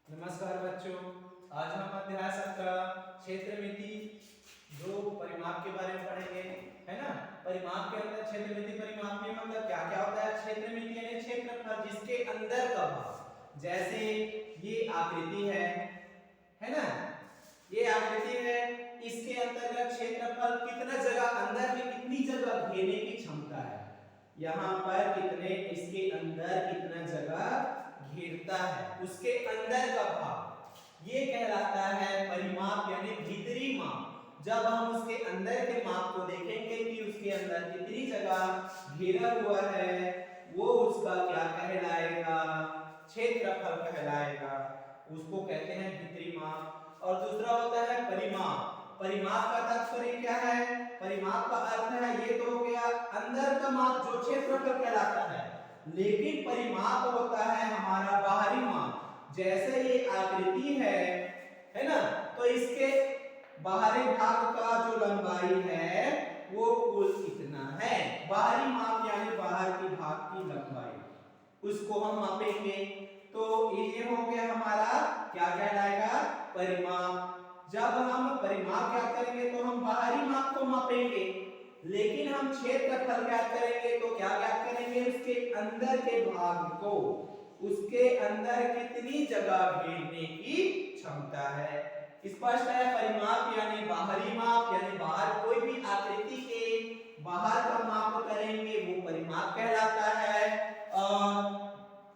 नमस्कार बच्चों, आज हम अध्याय 17 क्षेत्रमिति जो परिमाप के बारे में पढ़ेंगे, है ना। परिमाप के अंदर क्षेत्रमिति परिमाप में मतलब क्या क्या होता है। क्षेत्रमिति यानी क्षेत्रफल, जिसके अंदर का भाग, जैसे ये आकृति है ना। ये आकृति है, इसके अंतर्गत क्षेत्रफल कितना जगह अंदर में कितनी जगह घेरने की क्षमता है, यहाँ पर कितने, इसके अंदर कितना जगह घेरता है, उसके अंदर का भाग, ये कहलाता है परिमाप यानी भीतरी माप। जब हम उसके अंदर के माप को देखेंगे कि उसके अंदर कितनी जगह घेरा हुआ है, वो उसका क्या कहलाएगा, क्षेत्रफल कहलाएगा, उसको कहते हैं भीतरी माप। और दूसरा होता है परिमाप। परिमाप का तात्पर्य क्या है, परिमाप का अर्थ है, ये तो हो गया अंदर का माप जो क्षेत्रफल कहलाता है, लेकिन परिमाप होता है हमारा बाहरी माप। जैसे ये आकृति है ना, तो इसके बाहरी भाग का जो लंबाई है वो कुल कितना है, बाहरी माप यानी बाहर की भाग की लंबाई, उसको हम मापेंगे। तो ये हो गया हमारा क्या कहलाएगा, परिमाप। जब हम परिमाप क्या करेंगे तो हम बाहरी माप को मापेंगे, लेकिन हम क्षेत्रफल ज्ञात करेंगे तो क्या ज्ञात करेंगे, उसके अंदर के भाग को, उसके अंदर कितनी जगह घेरने की क्षमता है। स्पष्ट है, परिमाप यानी बाहरी माप, यानी बाहर कोई भी आकृति के बाहर का माप करेंगे वो परिमाप कहलाता है। और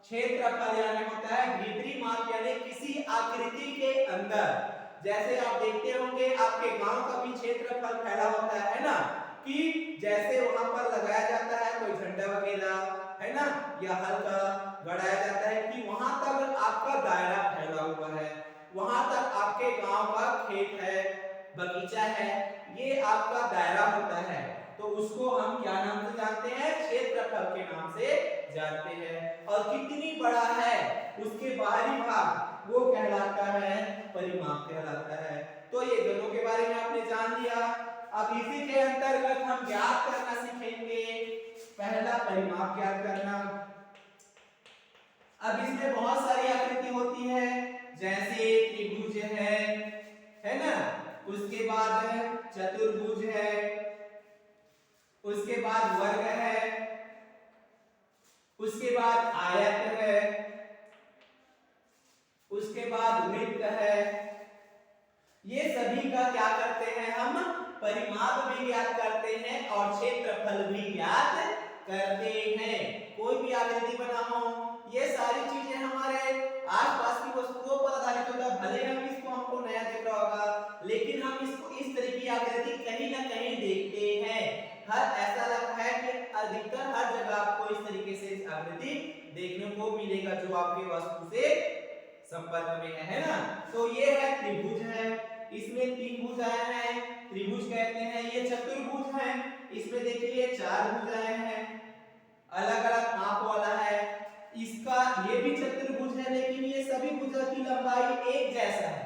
क्षेत्रफल यानी होता है भीतरी माप, यानी किसी आकृति के अंदर। जैसे आप देखते होंगे आपके गांव का भी क्षेत्रफल फैला होता है ना, कि जैसे वहां पर लगाया जाता है कोई झंडा वगैरह, है ना, या हल्का गड़ाया जाता है कि वहां तक आपका दायरा फैला हुआ है, वहां तक आपके गांव का खेत है, बगीचा है, ये आपका दायरा होता है। तो उसको हम क्या नाम से जानते हैं, क्षेत्रफल के नाम से जानते हैं। और कितनी बड़ा है उसके बाहरी भाग, वो कहलाता है परिमाप कहलाता है। तो ये दोनों के बारे में आपने जान लिया। अब इसी के अंतर्गत हम ज्ञात करना सीखेंगे, पहला परिमाप ज्ञात करना। अब इसमें बहुत सारी आकृति होती है, जैसे त्रिभुज है ना, उसके बाद चतुर्भुज है, उसके बाद वर्ग है, उसके बाद आयत है, उसके बाद वृत्त है। ये सभी का क्या करते हैं, हम परिमाप भी ज्ञात करते हैं और क्षेत्रफल भी ज्ञात करते हैं। कोई भी आकृति बनाओ, ये सारी चीजें हमारे आसपास की वस्तुओं पर आधारित होता है। भले हम इसको, हमको नया दिख रहा होगा, लेकिन हम इसको इस तरह की आकृति कहीं ना कहीं देखते हैं। हर ऐसा लगता है कि अधिकतर हर जगह आपको इस तरीके से आकृति देखने को मिलेगा जो आपके वस्तु से संपर्क में है ना। तो ये है त्रिभुज है, इसमें तीन भुजाएं हैं, त्रिभुज कहते हैं। ये चतुर्भुज है, इसमें देखिए चार भुजाएं हैं, अलग अलग माप वाला है। इसका ये भी चतुर्भुज है, लेकिन ये सभी भुजा की लंबाई एक जैसा है,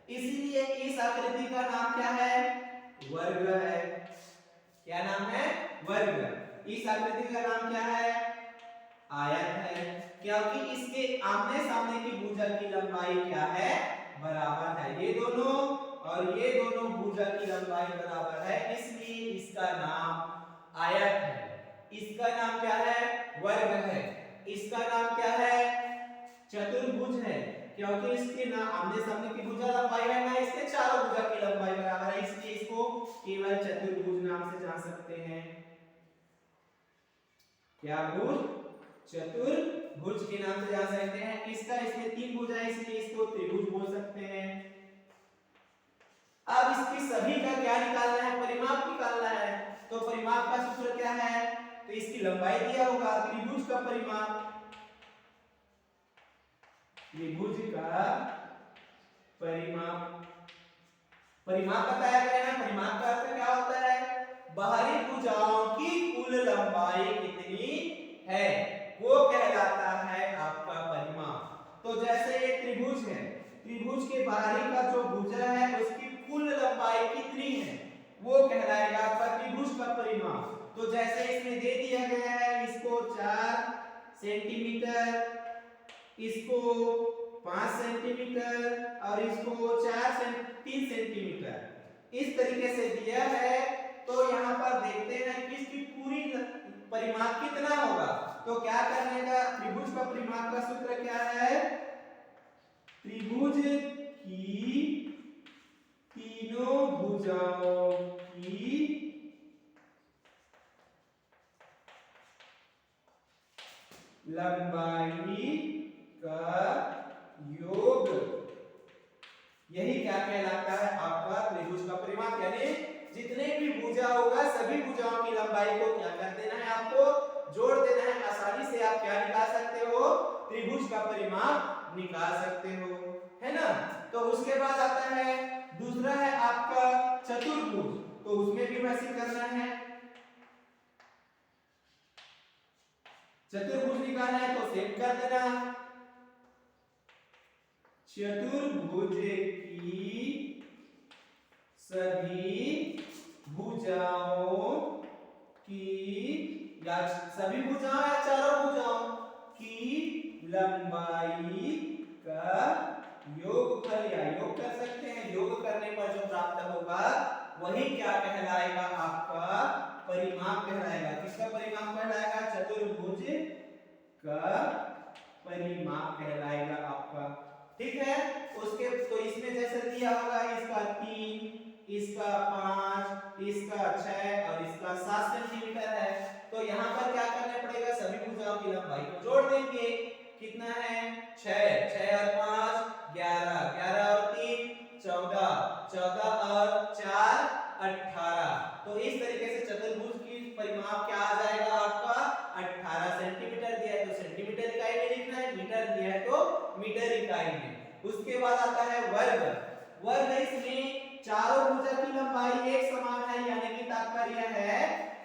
इसलिए इस आकृति का नाम क्या है, वर्ग है। क्या नाम है, वर्ग। इस आकृति का नाम क्या है, आयत है, क्योंकि इसके आमने सामने की भुजा की लंबाई क्या है, बराबर है। ये दोनों और ये दोनों भुजा की लंबाई बराबर है, इसलिए इसका नाम आयत है। इसका नाम क्या है, वर्ग है। इसका नाम क्या है, चतुर्भुज है, क्योंकि इसके ना आमने सामने की भुजा लंबाई है, ना इसके चारों भुजा की लंबाई बराबर है, इसलिए इसको केवल चतुर्भुज नाम से जान सकते हैं। क्या भुज, चतुर्भुज के नाम से जान सकते हैं। इसका, इसमें तीन भुजा है, इसलिए इसको त्रिभुज बोल सकते हैं। अब इसकी सभी का क्या निकालना है, परिमाप निकालना है। तो परिमाप का सूत्र क्या है, तो इसकी लंबाई दिया होगा, त्रिभुज का परिमाप, त्रिभुज का परिमाप, परिमाप बताया गया है। परिमाप का अर्थ क्या होता है, बाहरी भुजाओं की कुल लंबाई कितनी है, वो कहलाता है आपका परिमाप। तो जैसे ये त्रिभुज है, त्रिभुज के बाहरी का जो भुजा है उसकी कुल लंबाई कितनी है, वो कहलाएगा आपका त्रिभुज का परिमाप। तो जैसे इसमें दे दिया गया है, इसको 4 सेंटीमीटर, इसको 5 सेंटीमीटर और इसको 3 सेंटीमीटर इस तरीके से दिया है। तो यहाँ पर देखते हैं कि इसकी पूरी परिमाप कितना होगा। तो क्या करने का, त्रिभुज का परिमाप का सूत्र क्या है, त्रिभुज की तीनों भुजाओं की लंबाई का योग, यही क्या कहलाता है आपका त्रिभुज का परिमाप। यानी जितने भी भुजा होगा सभी भुजाओं की लंबाई को क्या कर देना है, आपको जोड़ देना है। आसानी से आप क्या निकाल सकते हो, त्रिभुज का परिमाप निकाल सकते हो, है ना। तो उसके बाद आता है दूसरा है आपका चतुर्भुज। तो उसमें भी वैसे करना है, चतुर्भुज निकालना है तो सेट कर देना। चतुर्भुज की सभी भुजाओं की, या सभी भुजाओं या चारों भुजाओं की लंबाई का योगफल, या योग कर सकते हैं। योग करने पर जो प्राप्त होगा वही क्या कहलाएगा, आपका परिमाप कहलाएगा। किसका परिमाप कहलाएगा, चतुर्भुज का परिमाप कहलाएगा आपका, ठीक है। उसके तो इसमें जैसे दिया होगा इसका 3, इसका 5, इसका 6 और इसका 7 सेंटीमीटर है। तो यहाँ पर क्या करना पड़ेगा, सभी भुजाओं की लंबाई को जोड़ देंगे। कितना है, 6, 6 और 5 11, 11 और 3 14, 14 और 4 18। तो इस तरीके से चतुर्भुज की परिमाप क्या आ जाएगा आपका 18 सेंटीमीटर। दिया है तो सेंटीमीटर इकाई में लिखना है, मीटर दिया है तो मीटर इकाई में। उसके बाद आता है वर्ग। वर्ग इसमें चारों भुजा की लंबाई एक समान है, यानी कि तात्पर्य है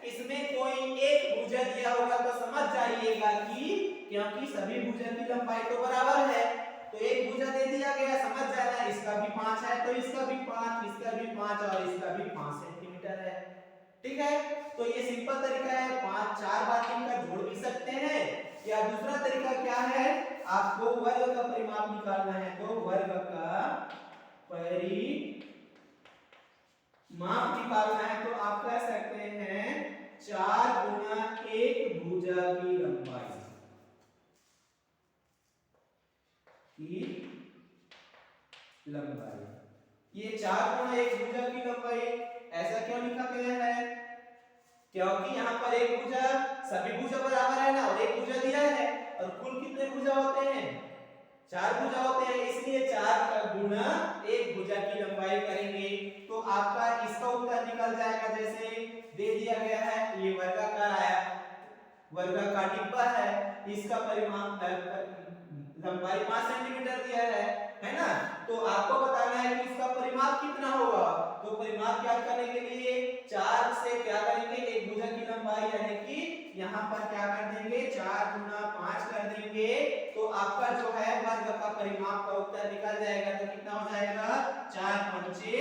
इसमें कोई एक भुजा दिया होगा तो समझ जाइएगा कि क्योंकि सभी भुजा की लंबाई तो बराबर है, तो एक भुजा दे दिया गया, समझ जाना इसका भी 5 है तो इसका भी 5, इसका भी 5 और इसका भी 5 सेंटीमीटर है, ठीक है। तो ये सिंपल तरीका है, 5 4 बार मिलकर जोड़ भी सकते हैं। या दूसरा तरीका क्या है, आपको वर्ग का परिमाप निकालना है, तो वर्ग का परिमाप निकालना है तो आप कह सकते हैं 4 गुना 1 भुजा की लंबाई ये 4 गुना 1 भुजा की लंबाई ऐसा क्यों लिखा गया है, क्योंकि यहाँ पर एक भुजा, सभी भुजा बराबर है ना, और एक भुजा दिया है, और कुल कितने भुजा होते हैं, 4 भुजा होते हैं, इसलिए 4 का गुना 1 भुजा की लंबाई करेंगे तो आपका इसका उत्तर निकल जाएगा। जैसे दे दिया गया है, ये वर्गाकार आया, वर्गाकार डिब्बा है, इसका परिमाप लंबाई 5 सेंटीमीटर दिया है ना। तो आपको बताना है कि इसका परिमाप कितना होगा। तो परिमाप ज्ञात करने के लिए 4 से क्या करेंगे, एक भुजा की लंबाई यानी कि यहाँ पर क्या कर देंगे 4 गुना 5 कर देंगे, तो आपका जो है वर्ग का परिमाप का उत्तर निकल जाएगा। तो कितना हो जाएगा, 4 पंचे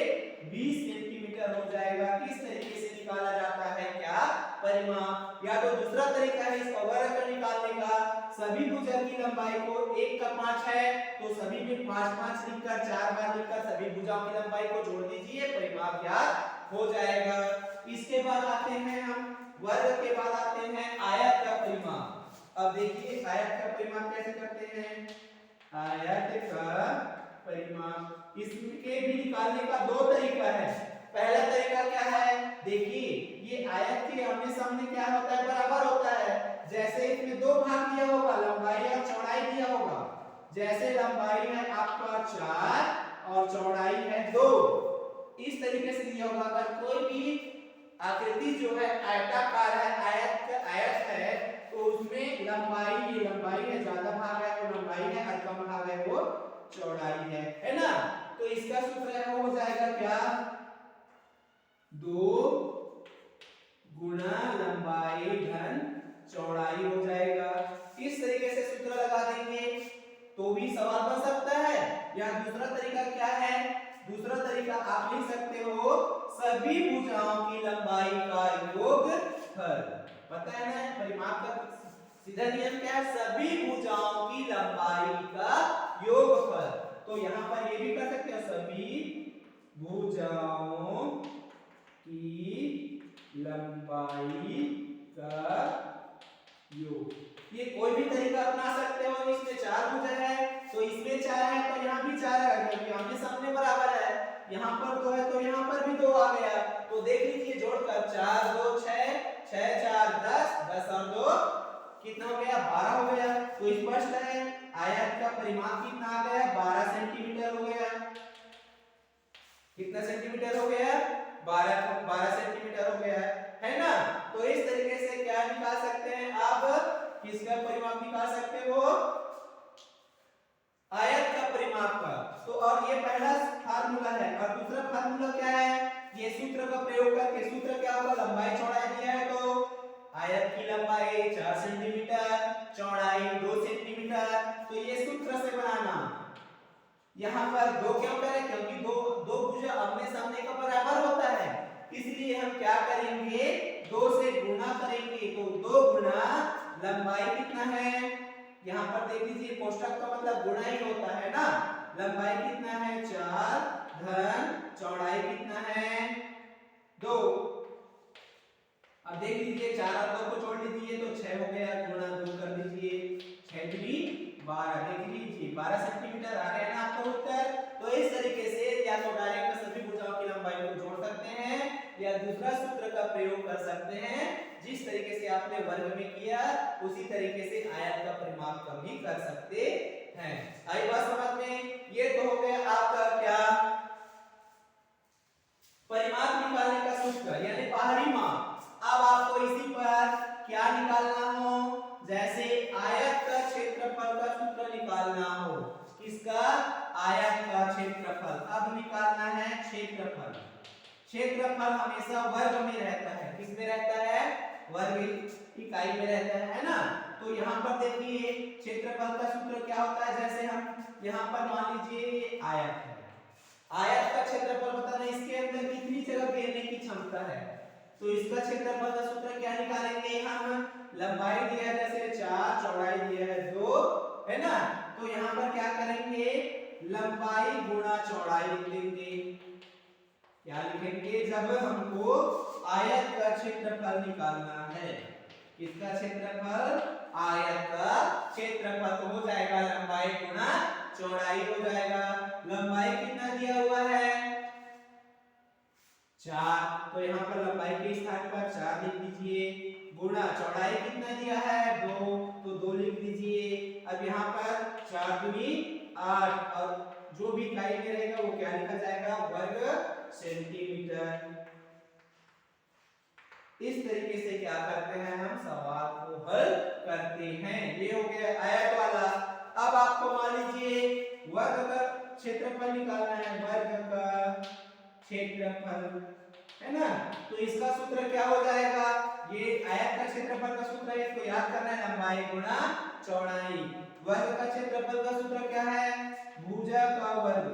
20 सेंटीमीटर हो जाएगा। किस तरीके से निकाला जाता है क्या परिमाप, या तो दूसरा तरीका है इसका वर्ग निकालने का, सभी भुजा की लंबाई को 1 का 5 है तो सभी में 5 5 लिखकर 4 बार लिखकर सभी भुजाओं की लंबाई को जोड़ दीजिए, परिमाप ज्ञात हो जाएगा। इसके बाद आते हैं हम वर्ग के बाद आते हैं आयत का परिमाप। अब देखिए आयत का परिमाप कैसे करते हैं, आयत का परिमाप इसके भी निकालने का 2 तरीका है। पहला तरीका क्या है, देखिए ये आयत के आमने सामने क्या होता है, बराबर होता है। जैसे इसमें 2 भाग दिया होगा, लंबाई और चौड़ाई दिया होगा, जैसे लंबाई है आपका 4 और चौड़ाई है 2, इस तरीके से दिया होगा। अगर कोई भी आकृति जो है आयताकार है, आयत है, तो उसमें लंबाई, ये लंबाई है, ज्यादा भाग है वो लंबाई है और कम भाग है वो चौड़ाई है ना। तो इसका सूत्र हो जाएगा क्या, 2 गुना लंबाई धन चौड़ाई हो जाएगा। इस तरीके से सूत्र लगा देंगे तो भी सवाल बन सकता है। या दूसरा तरीका क्या है, दूसरा तरीका आप लिख सकते हो सभी भुजाओं की लंबाई का योगफल। पता है ना परिमाप का सीधा नियम क्या है, सभी भुजाओं की लंबाई का योगफल। तो यहाँ पर ये भी कर सकते हो, सभी भुजाओं की लंबाई का योग। ये कोई भी तरीका अपना सकते हो। इसमें 4 भुजा है तो इसमें 4 है तो यहाँ भी 4 है, क्योंकि आमने सामने बराबर है। यहाँ पर 2 है तो यहाँ पर भी 2 आ गया। तो देख लीजिए जोड़कर 4 2 6, 6 4 10, 10 और 2 कितना हो गया, 12 हो गया। तो स्पष्ट है आयत का परिमाप कितना आ गया, 12 सेंटीमीटर हो गया। कितना सेंटीमीटर हो गया, 12 सेंटीमीटर हो गया है ना। तो इस तरीके से क्या निकाल सकते हैं आप, किसका परिमाप निकाल सकते हो, आयत का परिमाप का। तो और ये पहला फार्मूला है। और दूसरा फार्मूला क्या है, ये सूत्र का प्रयोग करके, सूत्र क्या होगा, लंबाई चौड़ाई दिया है तो आयत की लंबाई 4 सेंटीमीटर, चौड़ाई 2 सेंटीमीटर, तो ये सूत्र से बनाना। यहाँ पर 2 क्यों करें, क्योंकि दो भुजा आमने सामने का बराबर होता है, इसलिए हम क्या करेंगे, 2 से गुणा करेंगे। तो 2 गुणा लंबाई कितना है, यहाँ पर देख लीजिए कोष्टक का मतलब गुणा ही होता है ना। लंबाई कितना है 4 धन चौड़ाई कितना है 2। अब देख लीजिए 4 और 2 को जोड़ लीजिए तो 6 हो गया, गुणा 2 कर दीजिए, 6 दूनी 12। देख लीजिए 12 सेंटीमीटर आ गया ना आपका उत्तर। तो इस तरीके से या तो डायरेक्ट सभी भुजाओं की लंबाई को जोड़ सकते हैं या दूसरा सूत्र का प्रयोग कर सकते हैं। जिस तरीके से आपने वर्ग में किया उसी तरीके से आयत का परिमाप का भी कर सकते हैं। आई बात समझ में। ये तो हो गया आपका क्या, परिमाप निकालने का सूत्र यानी बाहरी माप। अब आपको इसी पर क्या निकालना हो, जैसे आयत का क्षेत्रफल का सूत्र निकालना हो। किसका, आयत का क्षेत्रफल। अब निकालना है क्षेत्रफल। क्षेत्रफल हमेशा वर्ग में रहता है, किस में रहता है, वर्ग इकाई में रहता है ना। तो यहाँ पर देखिए क्षेत्रफल का सूत्र क्या होता है, जैसे हम यहाँ पर मान लीजिए आयत है, आयत का क्षेत्रफल बताना इसके अंदर कितनी जगह घेरने की क्षमता है। तो इसका क्षेत्रफल का सूत्र क्या निकालेंगे हम, लंबाई दिया है जैसे 4, चौड़ाई दिया है 2 है ना। तो यहाँ पर क्या करेंगे, लंबाई गुणा चौड़ाई लिख लेंगे। क्या लिखेंगे, जब हमको आयत का क्षेत्रफल निकालना है। किसका क्षेत्रफल, आयत का क्षेत्रफल। तो हो जाएगा लंबाई गुणा चौड़ाई हो जाएगा। लंबाई कितना दिया हुआ है 4, तो यहाँ पर लंबाई के स्थान पर 4 लिख दीजिए, गुणा चौड़ाई कितना दिया है 2, तो 2 लिख दीजिए। अब यहाँ पर 4 दूनी 8 और जो भी इकाई में रहेगा वो क्या लिखा जाएगा, वर्ग सेंटीमीटर। इस तरीके से क्या करते हैं, हम सवाल को हल करते हैं। ये हो गया आयत वाला। अब आपको मान लीजिए वर्ग का क्षेत्रफल निकालना है, वर्ग का क्षेत्रफल है ना। तो इसका सूत्र क्या हो जाएगा, ये आयत का क्षेत्रफल का सूत्र है, इसको याद करना है, लंबाई गुणा चौड़ाई। वर्ग का क्षेत्रफल का सूत्र क्या है, भुजा का वर्ग।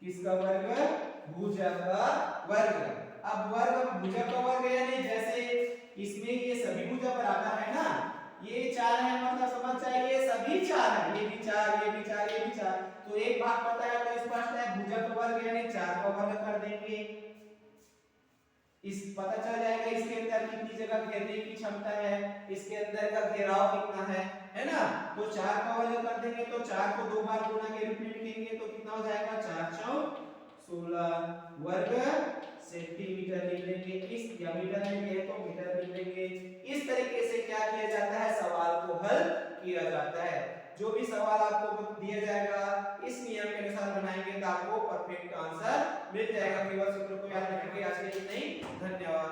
किसका वर्ग, भुजा का वर्ग। अब वर्ग भुजा का वर्ग यानी जैसे इसमें ये सभी भुजा बराबर है ना, ये 4 है मतलब समझ जाइए सभी 4 है, ये भी 4 ये भी 4 ये भी 4। तो एक भाग पता है तो स्पष्ट है भुजा का वर्ग यानी 4 का वर्ग कर देंगे। इस पता चल जाएगा इसके अंदर कितनी जगह घेरने की क्षमता है, इसके अंदर का घेराव कितना है ना। तो 4 का वर्ग कर देंगे तो 4 को 2 बार गुणा के रूप में लिखेंगे तो कितना हो जाएगा 4 चौक 16 वर्ग सेंटीमीटर लिख लेंगे। इस या मीटर में भी है तो मीटर लिख लेंगे। इस तरीके से क्या किया जाता है, सवाल को हल किया जाता है। जो भी सवाल आपको दिया जाएगा इस नियम के अनुसार बनाएंगे तो आपको परफेक्ट आंसर मिल जाएगा। केवल सूत्र को याद रखेंगे। आज के लिए नहीं, धन्यवाद।